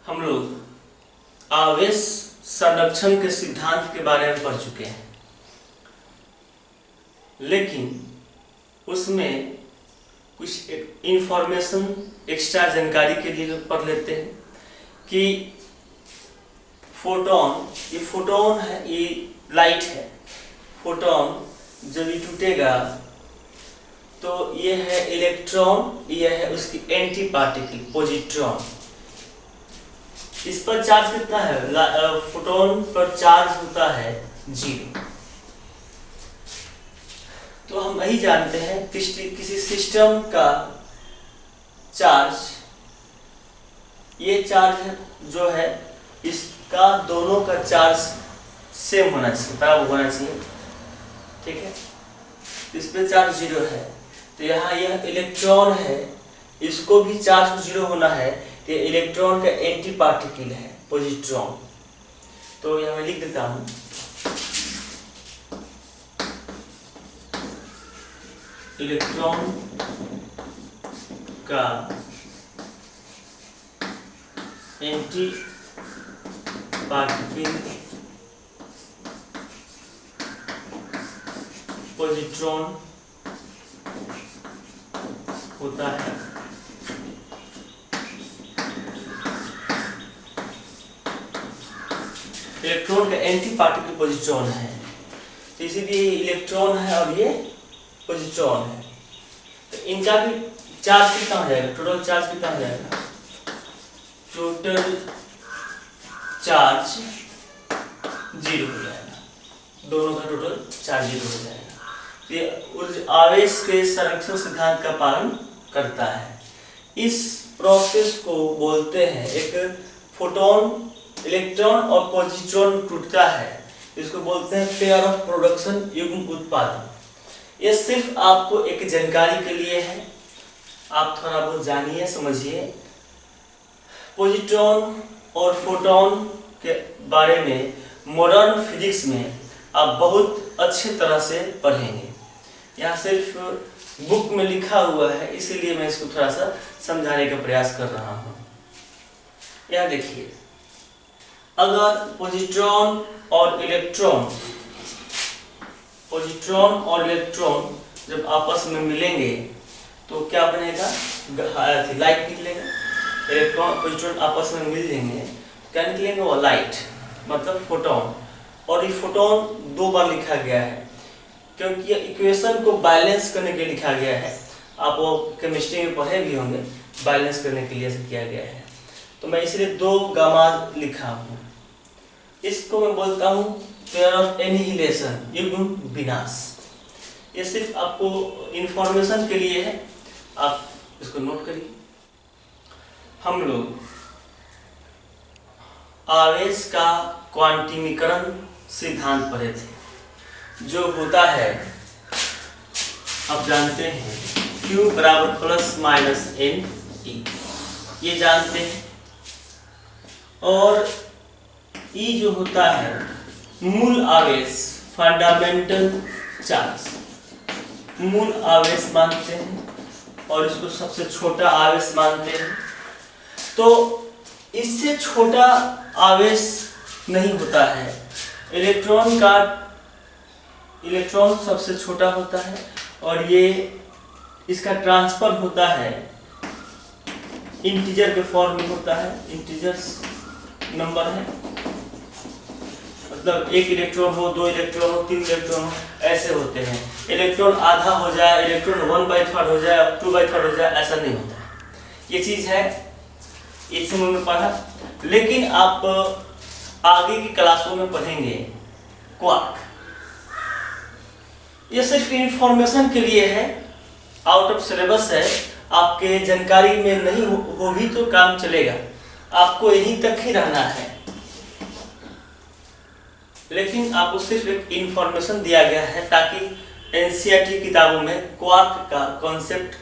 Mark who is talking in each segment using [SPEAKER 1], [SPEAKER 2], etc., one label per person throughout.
[SPEAKER 1] हम लोग आवेश संरक्षण के सिद्धांत के बारे में पढ़ चुके हैं, लेकिन उसमें कुछ इंफॉर्मेशन एक्स्ट्रा जानकारी के लिए पढ़ लेते हैं कि फोटोन, ये फोटोन है, ये लाइट है। फोटोन जब ये टूटेगा तो ये है इलेक्ट्रॉन, ये है उसकी एंटी पार्टिकल पॉजिट्रॉन। इस पर चार्ज कितना है? फोटोन पर चार्ज होता है 0। तो हम यही जानते हैं किसी सिस्टम का चार्ज, ये चार्ज जो है इसका दोनों का चार्ज सेम होना चाहिए, बराबर होना चाहिए, ठीक है। इस पे चार्ज 0 है, तो यहाँ यह इलेक्ट्रॉन है, इसको भी चार्ज 0 होना है। तो इलेक्ट्रॉन का एंटी पार्टिकल है पॉजिट्रॉन। तो यहाँ मैं लिख देता हूँ, इलेक्ट्रॉन का एंटी पार्टिकल पॉजिट्रॉन होता है। इलेक्ट्रॉन का एंटी पार्टिकल पॉजिट्रॉन है, तो इसीलिए इलेक्ट्रॉन है और ये पॉजिट्रॉन है। तो इनका भी चार्ज कितना हो जाएगा? टोटल चार्ज कितना हो जाएगा? टोटल चार्ज 0 हो जाएगा, दोनों का टोटल चार्ज 0 हो जाएगा। ये आवेश के संरक्षण सिद्धांत का पालन करता है। इस प्रोसेस को बोलते हैं, एक फोटोन, इलेक्ट्रॉन और पॉजिट्रॉन टूटता है, इसको बोलते हैं पेयर ऑफ प्रोडक्शन, युग्म उत्पादन। ये सिर्फ आपको एक जानकारी के लिए है, आप थोड़ा बहुत जानिए, समझिए। पॉजिट्रॉन और फोटोन के बारे में मॉडर्न फिजिक्स में आप बहुत अच्छे तरह से पढ़ेंगे। यहाँ सिर्फ बुक में लिखा हुआ है, इसीलिए मैं इसको थोड़ा सा समझाने का प्रयास कर रहा हूँ। यहाँ देखिए, अगर पॉजिट्रॉन और इलेक्ट्रॉन जब आपस में मिलेंगे तो क्या बनेगा? लाइट निकलेगा। इलेक्ट्रॉन पॉजिट्रॉन आपस में मिल जाएंगे, क्या निकलेंगे? वो लाइट, मतलब फोटोन। और ये फोटोन 2 बार लिखा गया है, क्योंकि इक्वेशन को बैलेंस करने के लिए लिखा गया है। आप वो केमिस्ट्री में पढ़े भी होंगे, बैलेंस करने के लिए ऐसा किया गया है। तो मैं इसलिए 2 गामा लिखा हूँ। इसको मैं बोलता हूँ पेयर ऑफ एनिहिलेशन, युग्म विनाश। ये सिर्फ आपको इंफॉर्मेशन के लिए है, आप इसको नोट करिए। हम लोग आवेश का क्वांटमीकरण सिद्धांत पढ़े थे, जो होता है, आप जानते हैं, Q बराबर प्लस माइनस n E, ये जानते हैं। और E जो होता है मूल आवेश, फंडामेंटल चार्ज, मूल आवेश मानते हैं, और इसको सबसे छोटा आवेश मानते हैं। तो इससे छोटा आवेश नहीं होता है। इलेक्ट्रॉन सबसे छोटा होता है, और ये इसका ट्रांसफर होता है इंटीजर के फॉर्म में होता है। इंटीजर्स नंबर है, मतलब 1 इलेक्ट्रॉन हो, 2 इलेक्ट्रॉन हो, 3 इलेक्ट्रॉन हो, ऐसे होते हैं। इलेक्ट्रॉन आधा हो जाए, इलेक्ट्रॉन 1/3 हो जाए, 2/3 हो जाए, ऐसा नहीं होता है। ये चीज है, इस समय में पढ़ा, लेकिन आप आगे की क्लासों में पढ़ेंगे क्वार्क। ये सिर्फ इंफॉर्मेशन के लिए है, आउट ऑफ सिलेबस है, आपके जानकारी में नहीं हो भी तो काम चलेगा, आपको यहीं तक ही रहना है। लेकिन आपको सिर्फ एक इंफॉर्मेशन दिया गया है, ताकि एनसीईआरटी किताबों में क्वार्क का कॉन्सेप्ट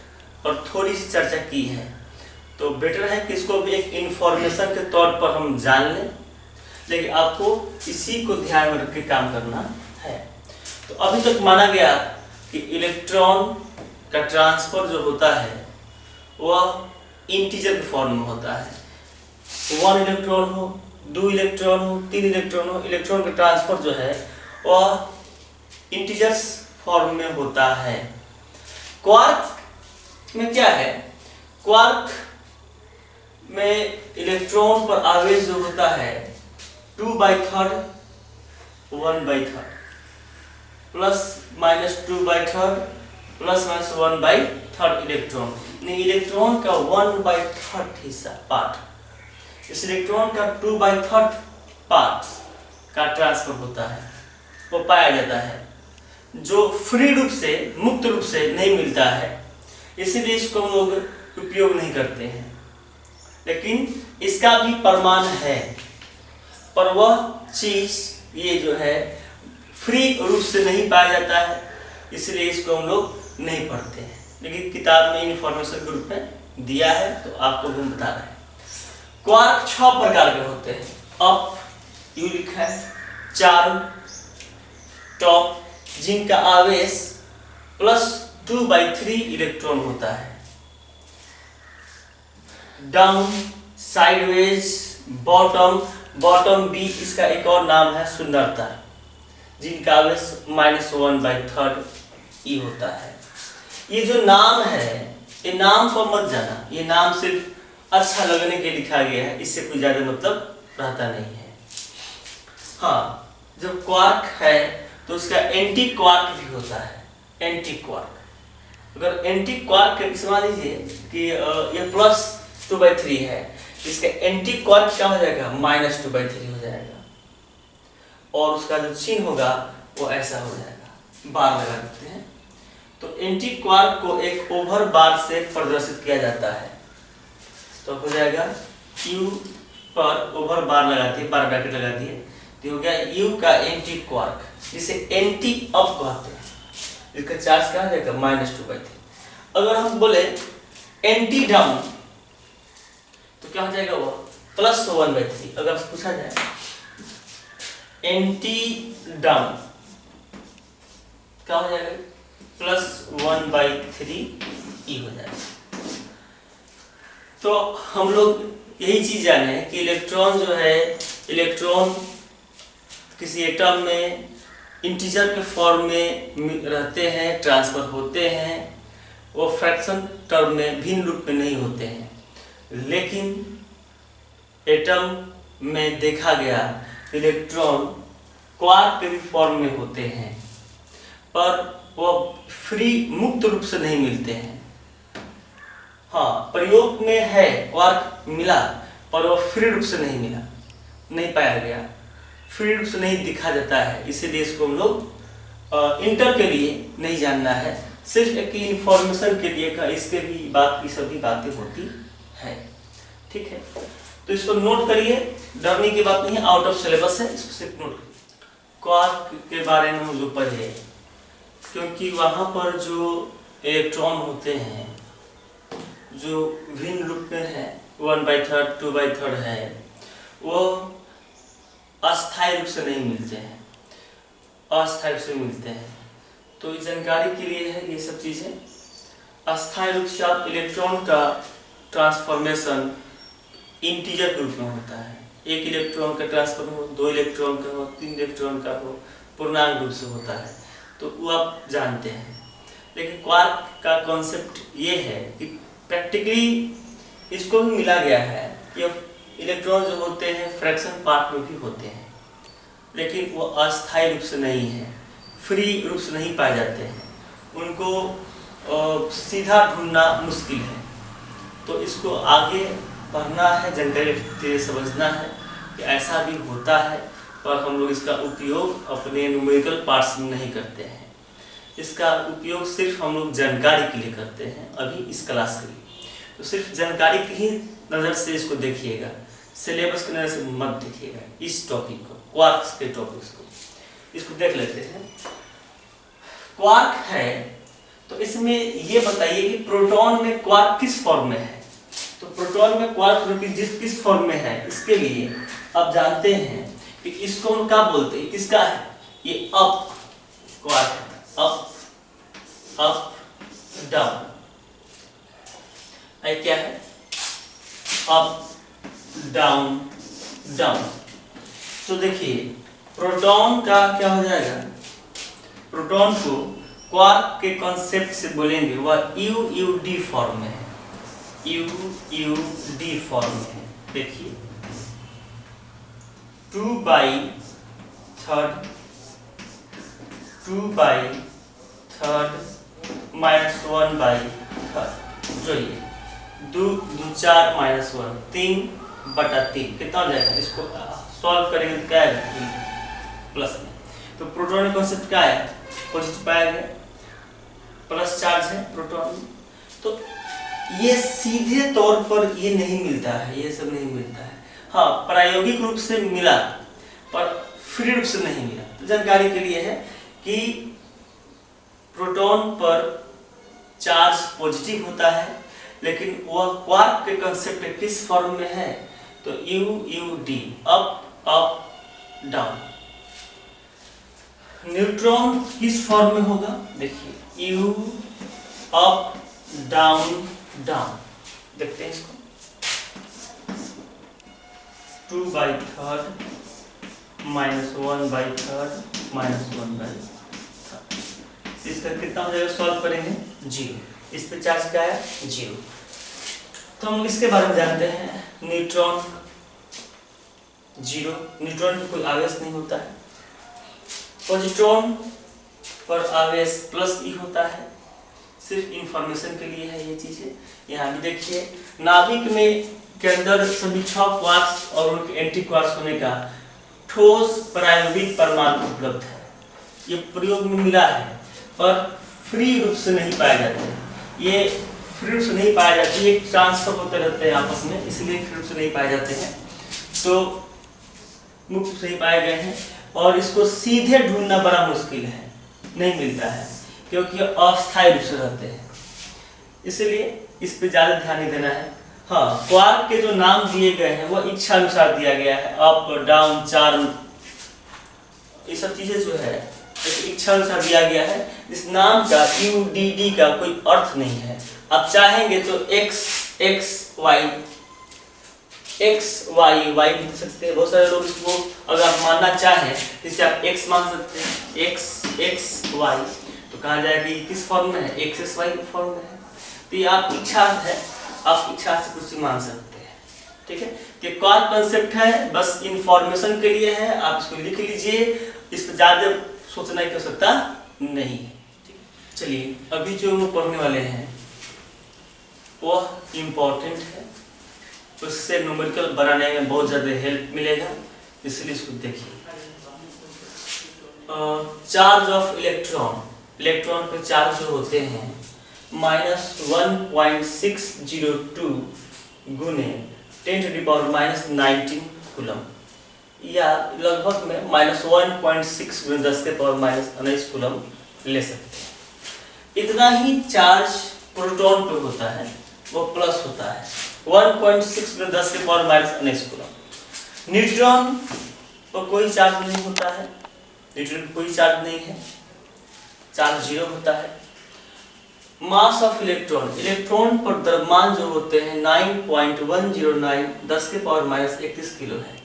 [SPEAKER 1] और थोड़ी सी चर्चा की है, तो बेटर है कि इसको भी एक इंफॉर्मेशन के तौर पर हम जान लें, लेकिन आपको इसी को ध्यान में रख के काम करना है। तो अभी तक माना गया कि इलेक्ट्रॉन का ट्रांसफर जो होता है वह इंटीजर के फॉर्म में होता है। 1 इलेक्ट्रॉन हो, 2 इलेक्ट्रॉन हो, 3 इलेक्ट्रॉन हो, इलेक्ट्रॉन का ट्रांसफर जो है वह इंटीजर्स फॉर्म में होता है। क्वार्क में क्या है, क्वार्क में इलेक्ट्रॉन पर आवेश जो होता है 2/3 1/3 plus minus 2/3 plus minus 1/3 electron, electron का 1/3 हिस्सा पार्ट, इस इलेक्ट्रॉन का 2/3 पार्ट का ट्रांसफर होता है, वो पाया जाता है, जो फ्री रूप से मुक्त रूप से नहीं मिलता है, इसीलिए इसको हम लोग उपयोग नहीं करते हैं। लेकिन इसका भी प्रमाण है, पर वह चीज ये जो है फ्री रूप से नहीं पाया जाता है, इसलिए इसको हम लोग नहीं पढ़ते हैं। लेकिन किताब में इंफॉर्मेशन के रूप में दिया है तो आपको हम बता रहे हैं। क्वार्क 6 प्रकार के होते हैं। अप यू लिखा है, चार्म, टॉप जिनका आवेश +2/3 इलेक्ट्रॉन होता है, down, sideways, bottom, bottom B इसका एक और नाम है सुंदरता, जिनका आवेश -1/3 ई होता है। ये जो नाम है, ये नाम को मत जाना, ये नाम सिर्फ अच्छा लगने के लिखा गया है, इससे कोई ज्यादा मतलब रहता नहीं है। हाँ, जब क्वार्क है तो उसका एंटी क्वार्क भी होता है, एंटी क्वार्क। अगर एंटी क्वार्क के समझ लीजिए कि ये +2/3 है, इसका एंटी क्वार्क क्या हो जाएगा, -2/3 हो जाएगा, और उसका जो चिन्ह होगा वो ऐसा हो जाएगा, बार लगा देते हैं। तो एंटी क्वार्क को एक ओवर बार से प्रदर्शित किया जाता है, तो हो जाएगा U पर ओवर बार लगा दिए, बार ब्रैकेट लगा दिए, तो हो गया U का एंटी क्वार्क, जिसे एंटी अप कहते हैं, इसका चार्ज क्या हो जाएगा -2/3। अगर हम बोले एंटी डाउन तो क्या हो जाएगा, वो +1/3। अगर पूछा जाए एंटी डाउन क्या हो जाएगा, +1/3 ई हो जाएगा। तो हम लोग यही चीज जाने हैं कि इलेक्ट्रॉन जो है, इलेक्ट्रॉन किसी एटम में इंटीजर के फॉर्म में रहते हैं, ट्रांसफर होते हैं, वो फ्रैक्शन टर्म में भिन्न रूप में नहीं होते हैं। लेकिन एटम में देखा गया इलेक्ट्रॉन क्वार्क के भी फॉर्म में होते हैं, पर वो फ्री मुक्त रूप से नहीं मिलते हैं। हाँ, प्रयोग में है क्वार्क मिला, पर वो फ्री रूप से नहीं मिला, नहीं पाया गया, फ्री रूप से नहीं दिखा जाता है, इसीलिए इसको हम लोग इंटर के लिए नहीं जानना है, सिर्फ एक इंफॉर्मेशन के लिए का, इसके भी बाकी सभी बातें होती है। ठीक है, तो इसको नोट करिए, डरने की बात नहीं है, आउट ऑफ सिलेबस है, इसको सिर्फ नोट करिए। क्वार्क के बारे में हम जो पढ़े, क्योंकि वहाँ पर जो इलेक्ट्रॉन होते हैं जो भिन्न रूप में है, 1/3 2/3 है, वो अस्थायी रूप से नहीं मिलते हैं, अस्थायी रूप से मिलते हैं। तो इस जानकारी के लिए है ये सब चीजें। अस्थायी रूप से आप इलेक्ट्रॉन का ट्रांसफॉर्मेशन इंटीजर के रूप में होता है, 1 इलेक्ट्रॉन का ट्रांसफर हो, 2 इलेक्ट्रॉन का हो, 3 इलेक्ट्रॉन का हो, पूर्णांक रूप से होता है, तो वो आप जानते हैं। लेकिन क्वार्क का कॉन्सेप्ट ये है कि प्रैक्टिकली इसको भी मिला गया है कि इलेक्ट्रॉन जो होते हैं फ्रैक्शन पार्ट में भी होते हैं, लेकिन वो अस्थायी रूप से नहीं है, फ्री रूप से नहीं पाए जाते हैं, उनको सीधा ढूंढना मुश्किल है। तो इसको आगे पढ़ना है, जानकारी समझना है कि ऐसा भी होता है, पर हम लोग इसका उपयोग अपने न्यूमेरिकल पार्ट्स में नहीं करते हैं, इसका उपयोग सिर्फ हम लोग जानकारी के लिए करते हैं अभी इस क्लास के लिए। तो सिर्फ जानकारी की ही नज़र से इसको देखिएगा, सिलेबस की नज़र से मत देखिएगा इस टॉपिक को, क्वार्क्स के टॉपिक्स को। इसको देख लेते हैं। क्वार्क है तो इसमें ये बताइए कि प्रोटॉन में क्वार्क किस फॉर्म में है। तो प्रोटॉन में क्वार्क किस फॉर्म में है, इसके लिए आप जानते हैं कि इसको हम क्या बोलते हैं, किसका है, ये अप क्वार्क है, अप अप डाउन। क्या है, अप डाउन डाउन। तो देखिए प्रोटॉन का क्या हो जाएगा, प्रोटॉन को क्वार्क के कॉन्सेप्ट से बोलेंगे वह यूयूडी फॉर्म में है, यूयूडी फॉर्म में है। देखिए 2/3 माइनस 1/3, जो ये 2 2 4 माइनस 1 3/3 कितना हो जाएगा, इसको सॉल्व करेंगे तो क्या आएगा प्लस में। तो प्रोटॉन का कॉन्सेप्ट क्या है, पॉजिटिव पाया गया, प्लस चार्ज है प्रोटॉन में। तो ये सीधे तौर पर ये नहीं मिलता है, ये सब नहीं मिलता है। हाँ प्रायोगिक रूप से मिला पर फ्री रूप से नहीं मिला। तो जानकारी के लिए है कि प्रोटॉन पर चार्ज पॉजिटिव होता है, लेकिन वह क्वार्क के कंसेप्ट किस फॉर्म में है, तो यूयूडी अप अप डाउन। न्यूट्रॉन किस फॉर्म में होगा, देखिए यू अप डाउन डाउन। देखते हैं इसको 2/3 माइनस 1/3 माइनस 1/3, इसका कितना हो जाएगा, सॉल्व करेंगे 0। इस पे चार्ज क्या है 0। तो हम इसके बारे में जानते हैं, न्यूट्रॉन 0, न्यूट्रॉन में कोई आवेश नहीं होता है। पॉजिट्रॉन पर आवेश प्लस ई होता है, सिर्फ इंफॉर्मेशन के लिए है ये चीजें। यहाँ भी देखिए नाभिक में के अंदर सभी 6 क्वार्क्स और उनके एंटी क्वार्क्स होने का ठोस प्रायोगिक प्रमाण उपलब्ध है। ये प्रयोग में मिला है पर फ्री रूप से नहीं पाए जाते हैं, ये फ्री रूप से नहीं पाए जाते, ये ट्रांसफर होते रहते हैं आपस में, इसलिए फ्री रूप से नहीं पाए जाते हैं। तो मुक्त रूप से ही पाए गए हैं और इसको सीधे ढूंढना बड़ा मुश्किल है, नहीं मिलता है क्योंकि अस्थायी रूप से रहते हैं, इसलिए इस पे ज्यादा ध्यान नहीं देना है। हाँ क्वार्क के जो नाम दिए गए हैं वह इच्छा अनुसार दिया गया है, अप डाउन चार्म, ये सब चीजें जो है इच्छा अनुसार दिया गया है। इस नाम का यूडीडी का कोई अर्थ नहीं है। आप चाहेंगे तो एक्स एक्स वाई लिख सकते हैं, बहुत सारे लोग इसको अगर आप मानना चाहें इसे आप एक्स मान सकते हैं, एक्स एक्स वाई, तो कहा जाएगा कि किस फॉर्म में है, एक्स एस वाई फॉर्म में है। तो ये आप इच्छा है, आप इच्छा से कुछ मान सकते हैं, ठीक है। कि क्वार्क कांसेप्ट है, बस इंफॉर्मेशन के लिए है, आप इसको लिख लीजिए, इस पर ज्यादा सोचना की आवश्यकता नहीं है। चलिए अभी जो हम पढ़ने वाले हैं वह इम्पोर्टेंट है, उससे न्यूमेरिकल बनाने में बहुत ज़्यादा हेल्प मिलेगा, इसलिए इसको देखिए। चार्ज ऑफ इलेक्ट्रॉन, इलेक्ट्रॉन पे चार्ज जो होते हैं -1.602 गुने 10⁻⁻19 कूलम, या लगभग में -1.6 गुने 10⁻⁻19 कूलम ले सकते हैं। इतना ही चार्ज प्रोटॉन पे होता है, वो प्लस होता है 1.6 गुने 10⁻⁻19 कूलम। न्यूट्रॉन पर कोई चार्ज नहीं होता है, न्यूट्रॉन पर कोई चार्ज नहीं है, चार्ज 0 होता है। मास ऑफ इलेक्ट्रॉन, इलेक्ट्रॉन पर द्रव्यमान जो होते हैं 9.109 10⁻31 किलो है,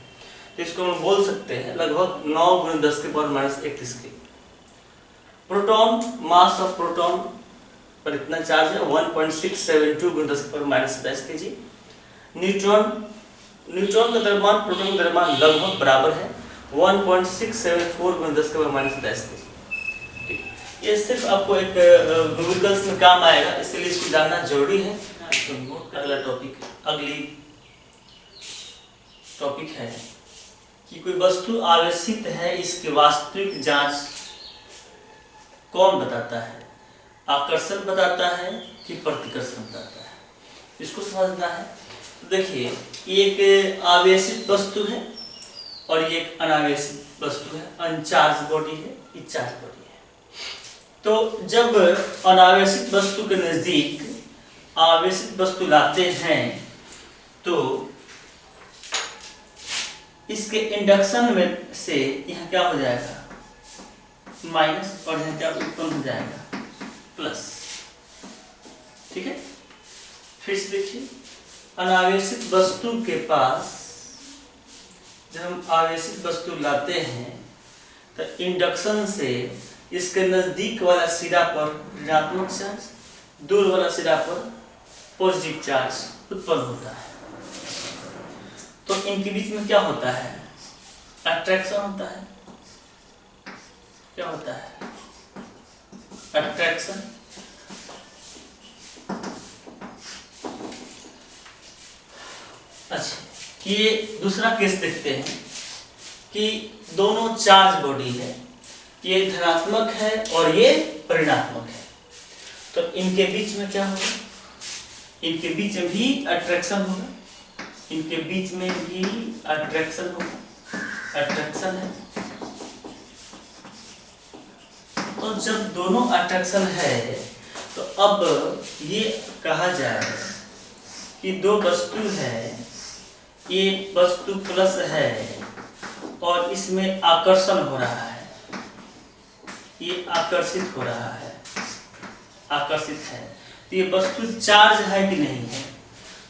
[SPEAKER 1] तो इसको हम बोल सकते हैं लगभग 9 गुने 10⁻31 kilo. Proton, mass of proton पर इतना चार्ज है 1.672 गुने 10⁻10 kg। न्यूट्रॉन का द्रव्यमान प्रोटॉन का द्रव्यमान लगभग बराबर है 1.674 गुने 10⁻10 kg। ये सिर्फ आपको एक न्यूमेरिकल्स में काम आएगा, इसलिए इसको जानना जरूरी है। अगला टॉपिक, अगली टॉपिक है कि कोई वस्तु आवेशित है, इसकी वास्तविक जांच कौन बताता है, आकर्षण बताता है कि प्रतिकर्षण बताता है, इसको समझना है। तो देखिए एक आवेशित वस्तु है और ये एक अनावेशित वस्तु है, अनचार्ज बॉडी है, ये चार्ज बॉडी है। तो जब अनावेशित वस्तु के नजदीक आवेशित वस्तु लाते हैं तो इसके इंडक्शन में से यहाँ क्या हो जाएगा माइनस, और यहाँ क्या उत्पन्न हो जाएगा प्लस, ठीक है। फिर से देखिए अनावेशित वस्तु के पास जब हम आवेशित वस्तु लाते हैं तो इंडक्शन से इसके नजदीक वाला सिरा पर ऋणात्मक चार्ज, दूर वाला सिरा पर पॉजिटिव चार्ज उत्पन्न होता है। तो इनके बीच में क्या होता है? अट्रैक्शन होता है। क्या होता है? अट्रैक्शन। अच्छा, ये दूसरा केस देखते हैं कि दोनों चार्ज बॉडी है, ये धनात्मक है और ये ऋणात्मक है। तो इनके बीच में क्या होगा? इनके बीच में भी अट्रैक्शन होगा, इनके बीच में भी अट्रैक्शन होगा, अट्रैक्शन है। तो जब दोनों अट्रैक्शन है तो अब ये कहा जाए कि दो वस्तु है, ये वस्तु प्लस है और इसमें आकर्षण हो रहा है, ये आकर्षित हो रहा है, आकर्षित है। तो ये वस्तु चार्ज है कि नहीं है?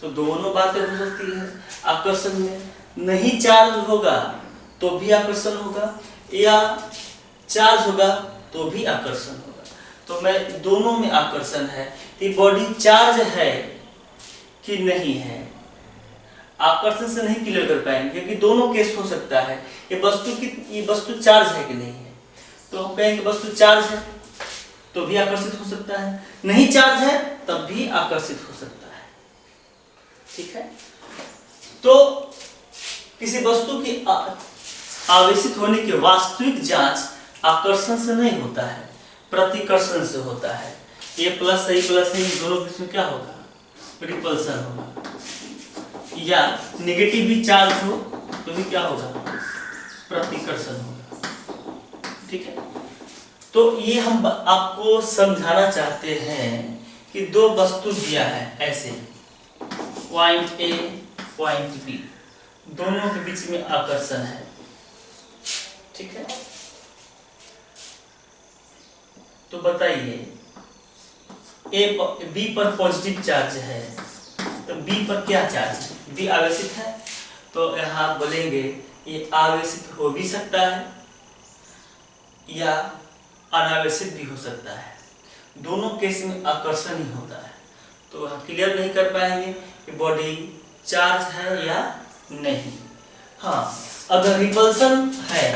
[SPEAKER 1] तो दोनों बातें हो सकती है। आकर्षण में नहीं चार्ज होगा तो भी आकर्षण होगा, या चार्ज होगा तो भी आकर्षण होगा। तो मैं दोनों में आकर्षण है। ये बॉडी चार्ज है कि नहीं है, आकर्षण से नहीं क्लियर कर पाएंगे क्योंकि दोनों केस हो सकता है। ये वस्तु चार्ज है कि नहीं है, तो हम कहेंगे वस्तु चार्ज है तो भी आकर्षित हो सकता है, नहीं चार्ज है तब भी आकर्षित हो सकता है। ठीक है। तो किसी वस्तु की आवेशित होने की वास्तविक जांच आकर्षण से नहीं होता है, प्रतिकर्षण से होता है। ये प्लस है, प्लस है, इन दोनों के बीच में क्या होगा? रिपल्सन होगा। या नेगेटिव भी चार्ज हो तो भी क्या होगा? प्रतिकर्षण होगा। ठीक है। तो ये हम आपको समझाना चाहते हैं कि दो वस्तु दिया है ऐसे, पॉइंट ए पॉइंट बी, दोनों के बीच में आकर्षण है। ठीक है। तो बताइए, बी पर पॉजिटिव चार्ज है तो बी पर क्या चार्ज है? बी आवेशित है। तो यहाँ बोलेंगे ये आवेशित हो भी सकता है या अनावेशित भी हो सकता है, दोनों केस में आकर्षण ही होता है। तो हम क्लियर नहीं कर पाएंगे कि बॉडी चार्ज है या नहीं। हाँ, अगर रिपल्सन है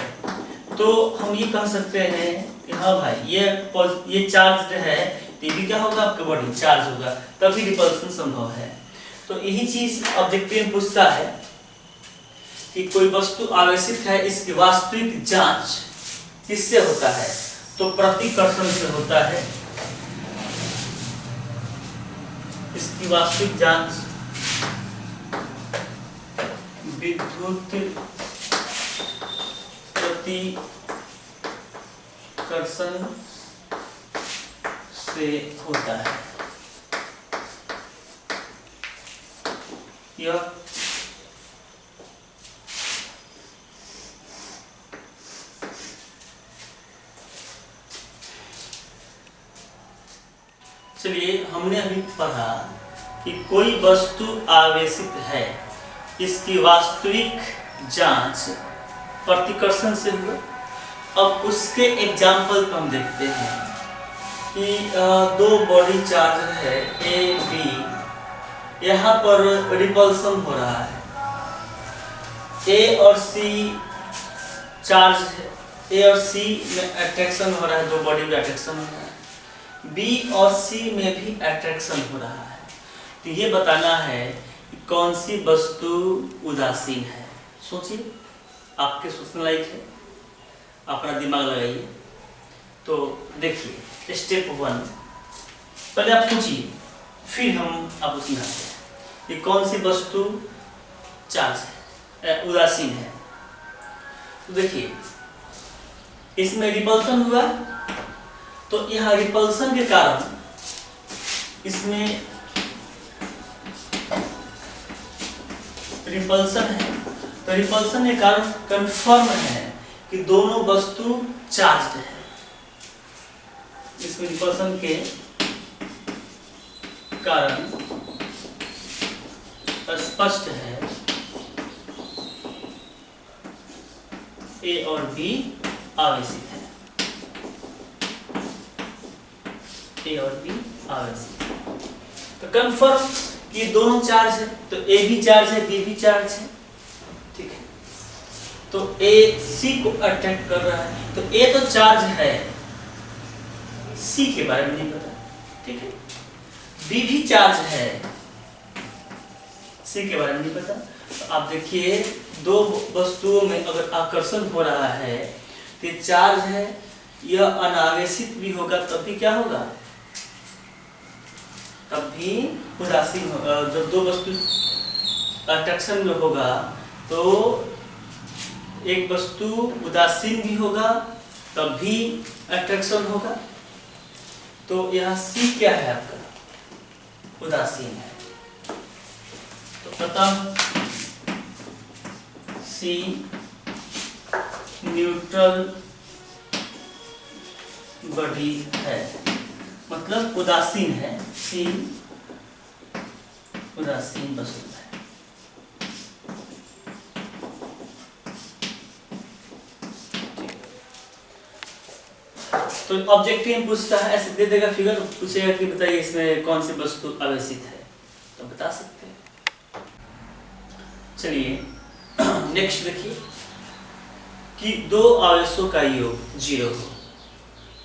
[SPEAKER 1] तो हम ये कह सकते हैं कि हाँ भाई ये चार्ज है, तो भी क्या होगा? आपका बॉडी चार्ज होगा, तभी रिपल्सन संभव है। तो यही चीज ऑब्जेक्टिव में पूछता है कि कोई वस्तु आवेशित है, इसकी वास्तविक जांच किससे होता है? तो प्रतिकर्षण से होता है। इसकी वास्तविक जांच विद्युत प्रतिकर्षण से होता है। यह चलिए, हमने अभी पढ़ा कि कोई वस्तु आवेशित है, इसकी वास्तविक जांच प्रतिकर्षण से हुआ। अब उसके एग्जाम्पल को हम देखते हैं कि दो बॉडी चार्ज है ए बी, यहाँ पर रिपल्सन हो रहा है। ए और सी चार्ज है, ए और सी में अट्रैक्शन हो रहा है, दो बॉडी में अट्रैक्शन हो रहा है। बी और सी में भी अट्रैक्शन हो रहा है। तो ये बताना है कि कौन सी वस्तु उदासीन है। सोचिए, आपके सोचने लायक है, अपना दिमाग लगाइए। तो देखिए, स्टेप 1 पहले आप सोचिए, फिर हम आपको समझाते हैं कि कौन सी वस्तु चार्ज है, उदासीन है। तो देखिए, इसमें रिपल्सन हुआ, तो यहाँ रिपल्सन के कारण इसमें रिपल्सन है, तो रिपल्सन के कारण कंफर्म है कि दोनों वस्तु चार्ज्ड है। इसमें रिपल्सन के कारण स्पष्ट है ए और बी आवेशित है, ए और बी आवेशित है। तो कंफर्म कि दोनों चार्ज है, तो ए भी चार्ज है बी भी चार्ज है, ठीक है। तो ए सी को अट्रैक्ट कर रहा है, तो ए तो चार्ज है, सी के बारे में नहीं पता, ठीक है। बी भी चार्ज है, सी के बारे में नहीं पता। तो आप देखिए दो वस्तुओं में अगर आकर्षण हो रहा है तो ये चार्ज है, यह अनावेशित भी होगा तब भी क्या होगा, तब भी उदासीन होगा। जब दो वस्तु अट्रैक्शन में होगा तो एक वस्तु उदासीन भी होगा तब भी अट्रैक्शन होगा। तो यहाँ सी क्या है आपका, उदासीन है। तो अतः सी न्यूट्रल बॉडी है, मतलब उदासीन है, सी उदासीन वस्तु है। तो ऑब्जेक्टिव पूछता है, ऐसे दे देगा फिगर, पूछेगा कि बताइए इसमें कौन सी वस्तु आवेशित है, तो बता सकते हैं। चलिए नेक्स्ट देखिए कि दो आवेशों का योग 0 हो,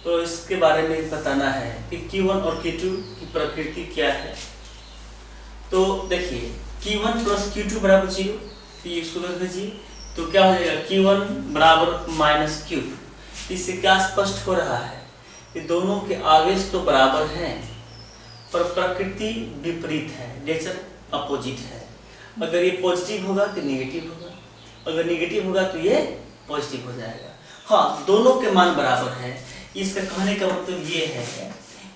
[SPEAKER 1] तो इसके बारे में बताना है कि Q1 और Q2 की प्रकृति क्या है। तो देखिए Q1 प्लस Q2 बराबर 0, इसको रख दीजिए, तो क्या हो जाएगा Q1 बराबर माइनस Q2। इससे क्या स्पष्ट हो रहा है कि दोनों के आवेश तो बराबर हैं पर प्रकृति विपरीत है, नेचर अपोजिट है। अगर ये पॉजिटिव होगा तो नेगेटिव होगा, अगर नेगेटिव होगा तो ये पॉजिटिव हो जाएगा। हाँ, दोनों के मान बराबर है। इसका कहने का मतलब ये है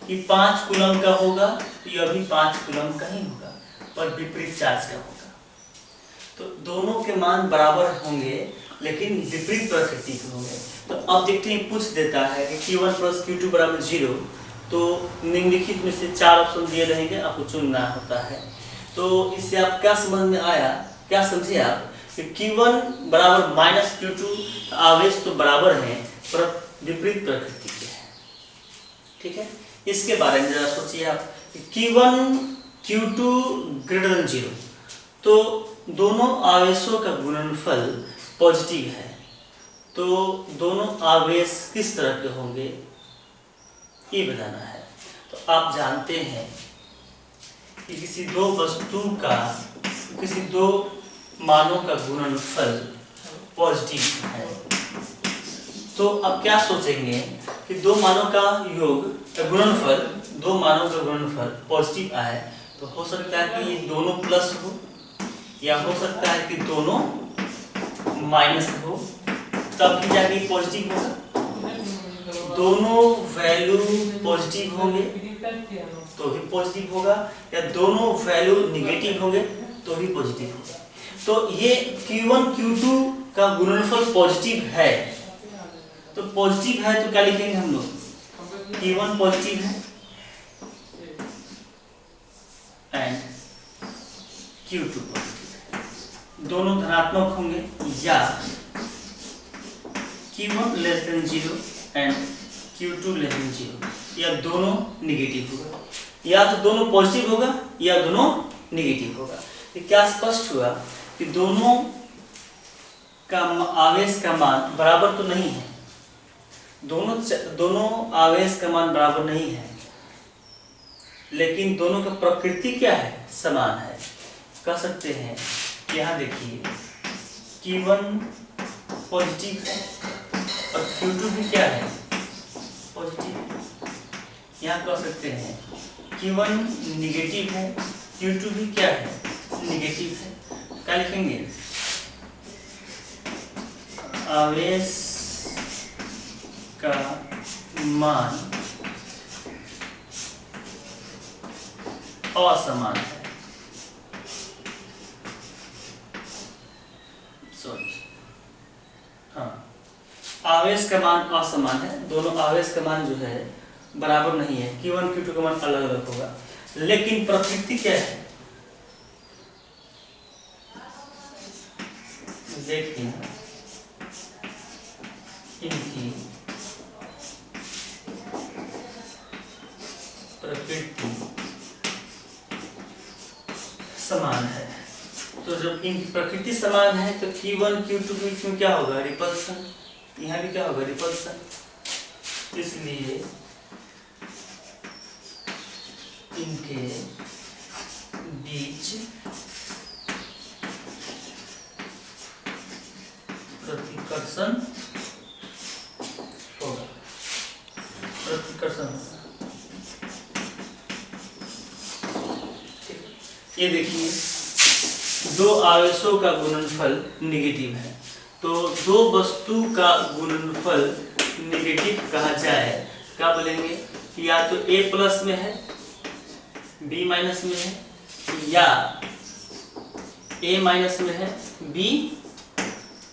[SPEAKER 1] कि 5 कूलम का होगा तो यह भी 5 कूलम का ही होगा, पर विपरीत चार्ज का होगा। तो दोनों के मान बराबर होंगे लेकिन विपरीत प्रकृति के होंगे। तो ऑब्जेक्टिव पूछ देता है कि Q1 प्लस Q2 बराबर 0, तो निम्नलिखित में से 4 ऑप्शन दिए रहेंगे, आपको चुनना होता है। तो इससे आप क्या समझ में आया, क्या समझे आप कि Q1 बराबर माइनस Q2, आवेश तो बराबर हैं पर विपरीत प्रकृति के हैं, ठीक है। इसके बारे में जरा सोचिए आप कि Q1 Q2 ग्रेटर देन 0, तो दोनों आवेशों का गुणनफल पॉजिटिव है, तो दोनों आवेश किस तरह के होंगे ये बताना है। तो आप जानते हैं कि किसी दो वस्तु का, किसी दो मानों का गुणनफल पॉजिटिव है, तो अब क्या सोचेंगे कि दो मानों का योग गुणनफल, दो मानों का गुणनफल पॉजिटिव आए, तो हो सकता है कि ये दोनों प्लस हो, या हो सकता है कि दोनों माइनस हो, तब भी जाके पॉजिटिव होगा। दोनों वैल्यू पॉजिटिव होंगे तो भी पॉजिटिव होगा, या दोनों वैल्यू निगेटिव होंगे तो भी पॉजिटिव होगा। तो ये Q1 Q2 का गुणनफल पॉजिटिव है, तो पॉजिटिव है तो क्या लिखेंगे हम लोग, Q1 पॉजिटिव है एंड Q2 पॉजिटिव है, दोनों धनात्मक होंगे, या Q1 less than 0 and Q2 less than 0, या दोनों निगेटिव होगा, या तो दोनों पॉजिटिव होगा या दोनों निगेटिव होगा। तो क्या स्पष्ट हुआ कि दोनों का आवेश का मान बराबर तो नहीं है, दोनों आवेश का मान बराबर नहीं है, लेकिन दोनों का प्रकृति क्या है, समान है। कह सकते हैं यहाँ देखिए Q1 पॉजिटिव है और Q2 भी क्या है, पॉजिटिव। यहाँ कह सकते हैं Q1 निगेटिव है, Q2 भी क्या है, निगेटिव है। क्या लिखेंगे, आवेश का मान असमान है, सॉरी, हाँ, आवेश का मान असमान है, दोनों आवेश का मान जो है बराबर नहीं है, Q1 Q2 का मान अलग अलग होगा, लेकिन प्रकृति क्या है, लेकिन इनकी प्रकृति समान है। तो जब इनकी प्रकृति समान है तो Q1 Q2 के बीच में क्या होगा? रिपल्सन। यहाँ भी क्या होगा? रिपल्सन। इसलिए इनके बीच प्रतिकर्षण होगा। प्रतिकर्षण होगा। ये देखिए, दो आवेशों का गुणनफल नेगेटिव है, तो दो वस्तु का गुणनफल नेगेटिव कहा जाए, क्या बोलेंगे? या तो A प्लस में है, B माइनस में है, या A माइनस में है, B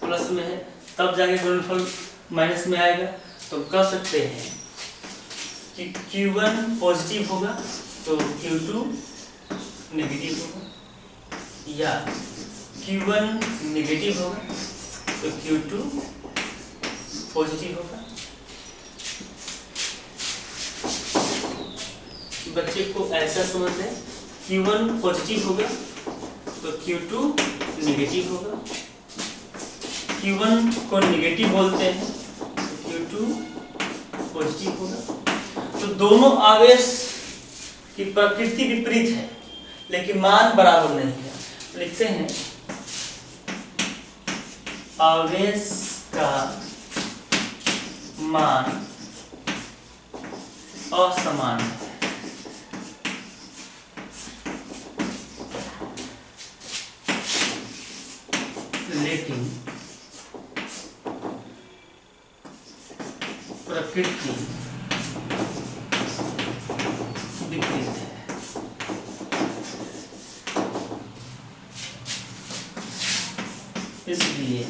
[SPEAKER 1] प्लस में है, तब जाके गुणनफल माइनस में आएगा। तो कह सकते हैं कि Q1 पॉजिटिव होगा तो Q2 नेगेटिव होगा, या Q1 नेगेटिव होगा तो Q2 पॉजिटिव होगा। बच्चे को ऐसा समझ लें, Q1 पॉजिटिव होगा तो Q2 नेगेटिव होगा। Q1 को नेगेटिव बोलते हैं तो Q2 पॉजिटिव होगा। तो दोनों आवेश की प्रकृति विपरीत है लेकिन मान बराबर नहीं है। लिखते हैं आवेश का मान असमान है। लेकिन प्रकृति विपरीत है। इसलिए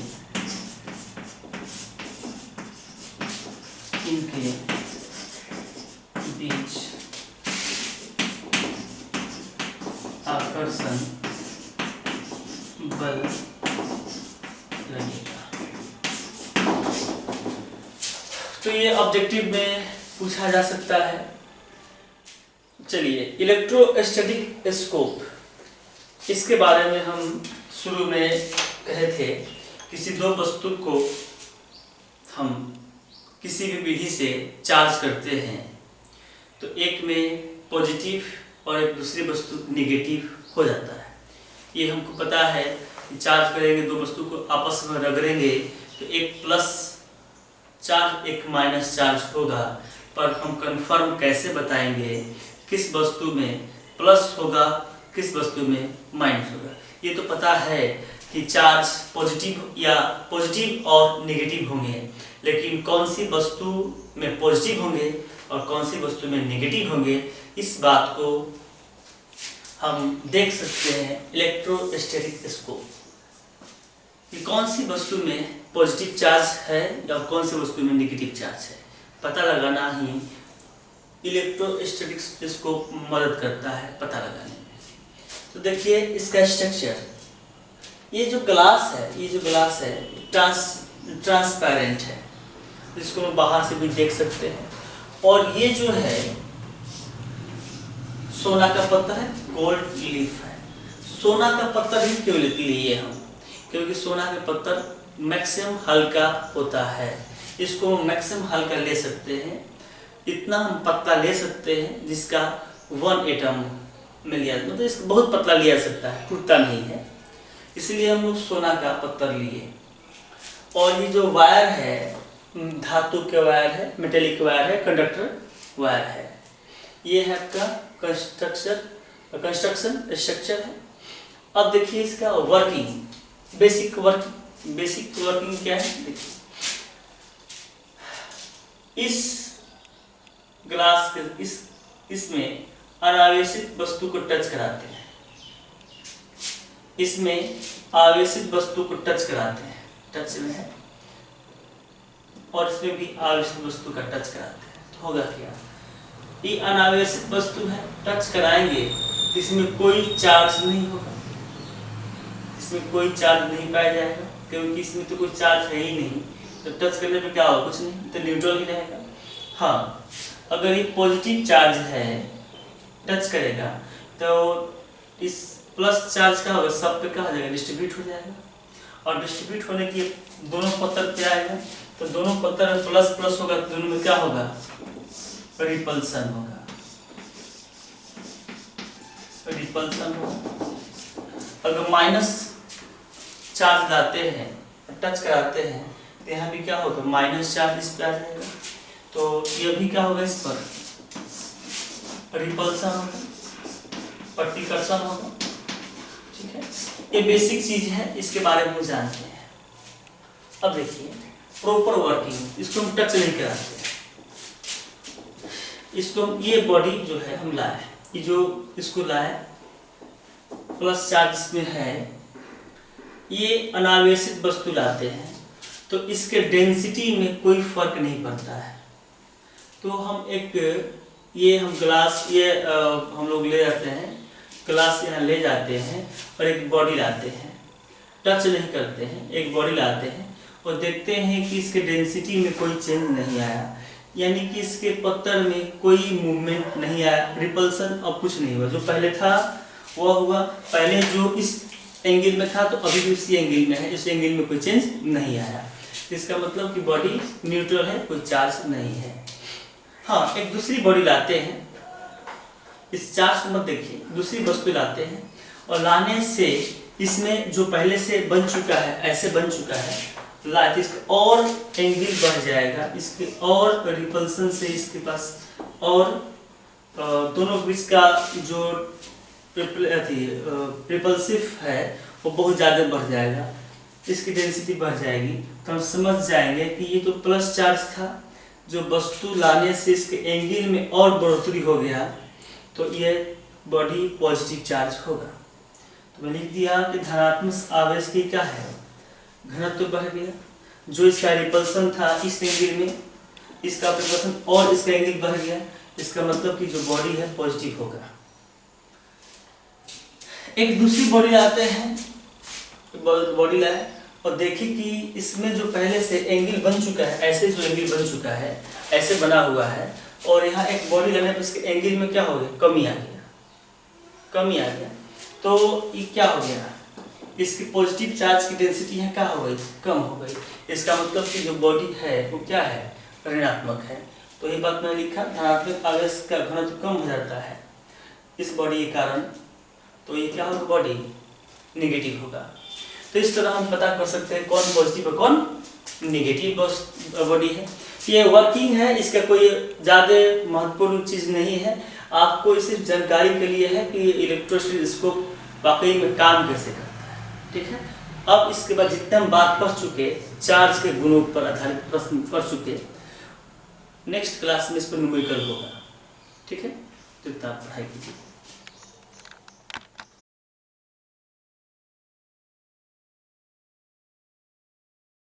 [SPEAKER 1] इनके बीच आकर्षण बल लगेगा। तो ये ऑब्जेक्टिव में पूछा जा सकता है। चलिए, इलेक्ट्रोस्टैटिक स्कोप, इसके बारे में हम शुरू में कहे थे। किसी दो वस्तु को हम किसी भी विधि से चार्ज करते हैं तो एक में पॉजिटिव और एक दूसरी वस्तु नेगेटिव हो जाता है। ये हमको पता है कि चार्ज करेंगे, दो वस्तु को आपस में रगड़ेंगे तो एक प्लस चार्ज एक माइनस चार्ज होगा। पर हम कंफर्म कैसे बताएंगे किस वस्तु में प्लस होगा, किस वस्तु में माइनस होगा? ये तो पता है कि चार्ज पॉजिटिव और नेगेटिव होंगे, लेकिन कौन सी वस्तु में पॉजिटिव होंगे और कौन सी वस्तु में नेगेटिव होंगे, इस बात को हम देख सकते हैं इलेक्ट्रोस्टैटिक स्कोप कि कौन सी वस्तु में पॉजिटिव चार्ज है या कौन सी वस्तु में नेगेटिव चार्ज है। पता लगाना ही इलेक्ट्रोस्टैटिक स्कोप मदद करता है पता लगाने में। तो देखिए इसका स्ट्रक्चर, ये जो ग्लास है ट्रांसपेरेंट है, इसको हम बाहर से भी देख सकते हैं। और ये जो है सोना का पत्थर है, गोल्ड लीफ है। सोना का पत्थर ही क्यों लिए हम? क्योंकि सोना का पत्थर मैक्सिमम हल्का होता है, इसको मैक्सिमम हल्का ले सकते हैं। इतना हम पतला ले सकते हैं जिसका 1 एटम में लिया, मतलब इसको बहुत पतला लिया सकता है, टूटता नहीं है। इसलिए हम लोग सोना का पत्थर लिए। और ये जो वायर है धातु के वायर है, मेटेलिक वायर है, कंडक्टर वायर है। ये है आपका कंस्ट्रक्शन स्ट्रक्चर है। अब देखिए इसका वर्किंग, बेसिक वर्किंग क्या है? देखिए इस ग्लास के इसमें अनावेशित वस्तु को टच कराते हैं, इसमें आवेशित वस्तु को टच कराते हैं, टच में है, और इसमें भी आवेशित वस्तु का टच कराते हैं। तो होगा क्या? ये अनावेशित वस्तु है, टच कराएंगे इसमें कोई चार्ज नहीं होगा, इसमें कोई चार्ज नहीं पाया जाएगा। क्योंकि इसमें तो कोई चार्ज है ही नहीं, तो टच करने पे क्या होगा, कुछ नहीं, तो न्यूट्रल ही रहेगा। हाँ, अगर ये पॉजिटिव चार्ज है, टच करेगा तो इस प्लस चार्ज का होगा, सब पे क्या हो जाएगा, डिस्ट्रीब्यूट हो जाएगा, और डिस्ट्रीब्यूट होने की दोनों पत्थर पे आएगा, तो दोनों पत्थर में प्लस प्लस होगा, तो दोनों में क्या होगा, रिपल्सन होगा, रिपल्सन होगा। अगर माइनस चार्ज लाते हैं, टच कराते हैं, तो यहाँ भी क्या होगा, माइनस चार्ज इस पर आ जाएगा, तो ये भी क्या होगा, इस पर रिपल्सन होगा, प्रतिकर्षण होगा। ठीक है, ये बेसिक चीज है, इसके बारे में जानते हैं। अब देखिए प्रॉपर वर्किंग, इसको हम टच नहीं कराते, इसको ये बॉडी जो है हम लाए, ये जो इसको लाए, प्लस चार्ज इसमें है, ये अनावेशित वस्तु लाते हैं, तो इसके डेंसिटी में कोई फर्क नहीं पड़ता है। तो हम एक ये हम ग्लास, ये हम लोग ले जाते हैं, ग्लास यहाँ ले जाते हैं और एक बॉडी लाते हैं, टच नहीं करते हैं, एक बॉडी लाते हैं और देखते हैं कि इसके डेंसिटी में कोई चेंज नहीं आया, यानी कि इसके पत्थर में कोई मूवमेंट नहीं आया, रिपल्सन अब कुछ नहीं हुआ, जो पहले था वो हुआ, पहले जो इस एंगल में था तो अभी भी इसी एंगल में है, इस एंगल में कोई चेंज नहीं आया, इसका मतलब कि बॉडी न्यूट्रल है, कोई चार्ज नहीं है। हाँ, एक दूसरी बॉडी लाते हैं, इस चार्ज को मत देखिए, दूसरी वस्तु लाते हैं और लाने से इसमें जो पहले से बन चुका है, ऐसे बन चुका है, लाते इसका और एंगल बढ़ जाएगा, इसके और रिपल्सन से इसके पास और दोनों बीच का जो रिपल्सिव है वो बहुत ज़्यादा बढ़ जाएगा, इसकी डेंसिटी बढ़ जाएगी, तो हम समझ जाएंगे कि ये तो प्लस चार्ज था, जो वस्तु लाने से इसके एंगल में और बढ़ोतरी हो गया, तो ये बॉडी पॉजिटिव चार्ज होगा। तो मैं लिख दिया कि धनात्मक आवेश की क्या है, घनत्व तो बढ़ गया, जो इसका रिपल्सन था इस एंगल में, इसका रिपल्सन और इसका एंगल बढ़ गया, इसका मतलब कि जो बॉडी है पॉजिटिव होगा। एक दूसरी बॉडी लाते हैं, बॉडी लाए और देखिए कि इसमें जो पहले से एंगल बन चुका है, ऐसे जो एंगल बन चुका है, ऐसे बना हुआ है, और यहाँ एक बॉडी लाने पर इसके एंगल में क्या हो गया, कमी आ गया, कमी आ गया, तो ये क्या हो गया, इसकी पॉजिटिव चार्ज की डेंसिटी है क्या हो गई, कम हो गई, इसका मतलब कि जो बॉडी है वो क्या है, ऋणात्मक है। तो ये बात मैंने लिखा, धनात्मक आवेश का घनत्व कम हो जाता है इस बॉडी के कारण, तो ये क्या होगा, बॉडी नेगेटिव होगा। तो इस तरह हम पता कर सकते हैं कौन पॉजिटिव और कौन नेगेटिव बॉडी है। ये वर्किंग है, इसका कोई ज़्यादा महत्वपूर्ण चीज़ नहीं है, आपको सिर्फ जानकारी के लिए है कि इलेक्ट्रोस्टैटिक वाकई में काम कैसे करता है। ठीक है, अब इसके बाद जितने हम बात पढ़ चुके, चार्ज के गुणों पर आधारित प्रश्न पढ़ चुके, नेक्स्ट क्लास में इस पर न्यूमेरिकल होगा। ठीक है, तो इतना पढ़ाई कीजिए।